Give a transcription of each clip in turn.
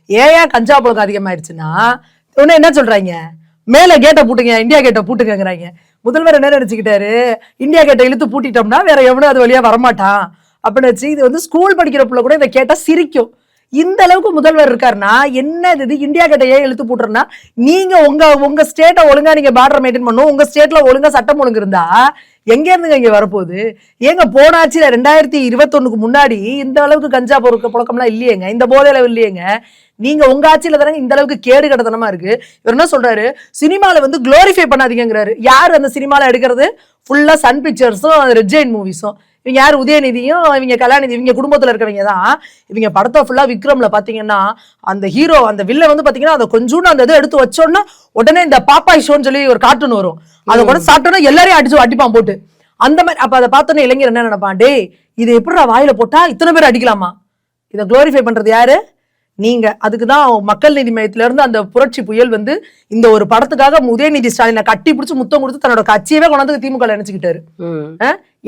ஏன் கஞ்சா புழக்கம் அதிகமாயிடுச்சுன்னா உடனே என்ன சொல்றாங்க, மேல கேட்டை பூட்டுங்க, இந்தியா கேட்டை பூட்டுங்கிறாங்க. முதல்வர் என்ன நினைச்சுக்கிட்டாரு, இந்தியா கேட்டை இழுத்து பூட்டிட்டோம்னா வேற எவனும் அது வழியா வரமாட்டான் அப்படின்னு வச்சு, இது வந்து ஸ்கூல் படிக்கிற பிள்ளை கூட இதை கேட்டா சிரிக்கும். இந்த அளவுக்கு முதல்வர் இருக்காருன்னா என்ன இது, இந்தியா கேட்டை ஏன் இழுத்து பூட்டுறனா, நீங்க உங்க ஸ்டேட்டை ஒழுங்கா நீங்க பார்டர் மெயின்டைன் பண்ணும், உங்க ஸ்டேட்ல ஒழுங்கா சட்டம் ஒழுங்கு இருந்தா எங்க இருந்துங்க இங்க வரப்போகுது? ஏங்க போன ஆட்சியில 2021க்கு முன்னாடி இந்த அளவுக்கு கஞ்சா புழக்கம்லாம் இல்லையேங்க, இந்த போதையில இல்லையேங்க. நீங்க உங்க ஆட்சியில தானே இந்த அளவுக்கு கேடு கடத்தனமா இருக்கு. இவர் என்ன சொல்றாரு, சினிமால வந்து குளோரிஃபை பண்ணாதீங்கிறாரு. யாரு அந்த சினிமால எடுக்கிறது? ஃபுல்லா சன் பிக்சர்ஸும் ரெட் ஜெயின் மூவிஸும். இவங்க யாரு, உதயநிதியும் இவங்க கலாநிதி, இவங்க குடும்பத்துல இருக்கவங்க தான். இவங்க படத்தை ஃபுல்லா விக்ரம்ல பாத்தீங்கன்னா அந்த ஹீரோ அந்த வில்ல வந்து பாத்தீங்கன்னா அந்த கொஞ்சோண்டு அந்த இதை எடுத்து வச்சோன்னா உடனே இந்த பாப்பாய் ஷோன்னு சொல்லி ஒரு கார்ட்டூன் வரும், அதை கூட சாப்பிட்டோன்னா எல்லாரையும் அடிப்பான் போட்டு அந்த மாதிரி. அப்ப அதை பார்த்தோன்னே இளைஞர் என்ன நினைப்பான், டே இது எப்படி வாயில போட்டா இத்தனை பேர் அடிக்கலாமா? இதை குளோரிஃபை பண்றது யாரு? நீங்க. அதுக்குதான் மக்கள் நீதி மையத்துல இருந்து அந்த புரட்சி புயல் வந்து இந்த ஒரு படத்துக்காக உதயநிதி ஸ்டாலினை கட்டி பிடிச்சி முத்தம் கொடுத்து தன்னோட கட்சியவே கொண்டாந்து திமுக நினைச்சுக்கிட்டாரு.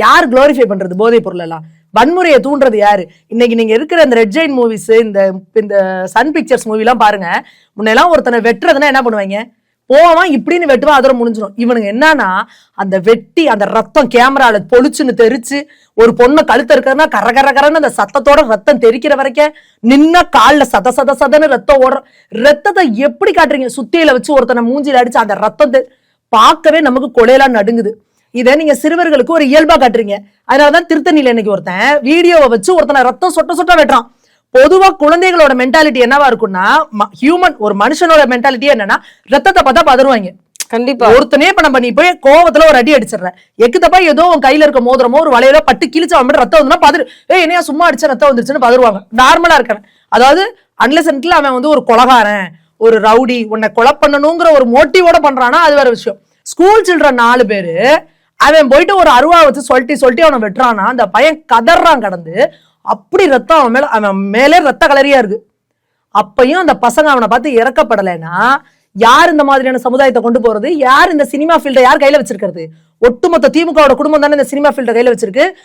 யார் குளோரிஃபை பண்றது போதைப் பொருள் எல்லாம்? வன்முறையை தூண்டுறது யாரு? இன்னைக்கு நீங்க இருக்கிற இந்த ரெட் ஜெயின் மூவிஸ், இந்த சன் பிக்சர்ஸ் மூவி எல்லாம் பாருங்க. முன்னெல்லாம் ஒருத்தனை வெட்டுறதுன்னா என்ன பண்ணுவாங்க, போவான் இப்படின்னு வெட்டுவான், அதோட முடிஞ்சிடும். இவனுங்க என்னன்னா அந்த வெட்டி அந்த ரத்தம் கேமரால பொழிச்சுன்னு தெரிச்சு ஒரு பொண்ணை கழுத்த இருக்கிறதுனா கரகரன்னு அந்த சத்தத்தோட ரத்தம் தெரிக்கிற வரைக்கும் நின்ன காலில் சதன்னு ரத்தம் ஓடுற ரத்தத்தை எப்படி காட்டுறீங்க? சுத்தியில வச்சு ஒருத்தனை மூஞ்சில அடிச்சு அந்த ரத்தத்தை பார்க்கவே நமக்கு கொலையெல்லாம் நடுங்குது. இதை நீங்க சிறுவர்களுக்கு ஒரு இயல்பா காட்டுறீங்க. அதனாலதான் திருத்தணியில இன்னைக்கு ஒருத்தன் வீடியோவை வச்சு ஒருத்தனை ரத்தம் சொட்ட வெட்டுறான். பொதுவா குழந்தைகளோட மென்டாலிட்டி என்னவா இருக்கும்னா, ஹியூமன் ஒரு மனுஷனோட மென்டாலிட்டி என்னன்னா ரத்தத்தை பார்த்தா பதறுவாங்க. கண்டிப்பா. ஒருத்தனே இப்ப நம்ம நீ போய் கோவத்துல ஒரு அடி அடிச்சிடற, எக்குத்தப்பா ஏதோ உன் கையில இருக்க மோதிரமோ ஒரு வளையலோ பட்டு கிழிச்சு அவன் மட்டும் ரத்தம் வந்துன்னா பதறு, என்னையா சும்மா அடிச்சா ரத்தம் வந்துருச்சுன்னு பதறுவாங்க. நார்மலா இருக்கிறேன். அதாவது அன்லெஸ் அவன் வந்து ஒரு கொலகாரன், ஒரு ரவுடி, உன்னை கொலை பண்ணணுங்கிற ஒரு மோட்டிவோட பண்றானா அது வேற விஷயம். ஸ்கூல் சில்ட்ரன் 4 பேரு அவன் போயிட்டு ஒரு அருவா வச்சு சொல்லிட்டு அவனை வெட்டுறானா, அந்த பையன் கதறான் கடந்து, அப்படி ரத்தம் அவன் மேலே ரத்த கலரியா இருக்கு. அப்பையும் அந்த பசங்க அவனை பார்த்து இறக்கப்படலைன்னா யார் இந்த மாதிரியான சமுதாயத்தை கொண்டு போறது? யார் இந்த சினிமா ஃபீல்டை யார் கையில வச்சிருக்கிறது? ஒட்டுமொத்த திமுகவோட குடும்பம் தானே இந்த சினிமா ஃபீல்டை கையில வச்சிருக்கு.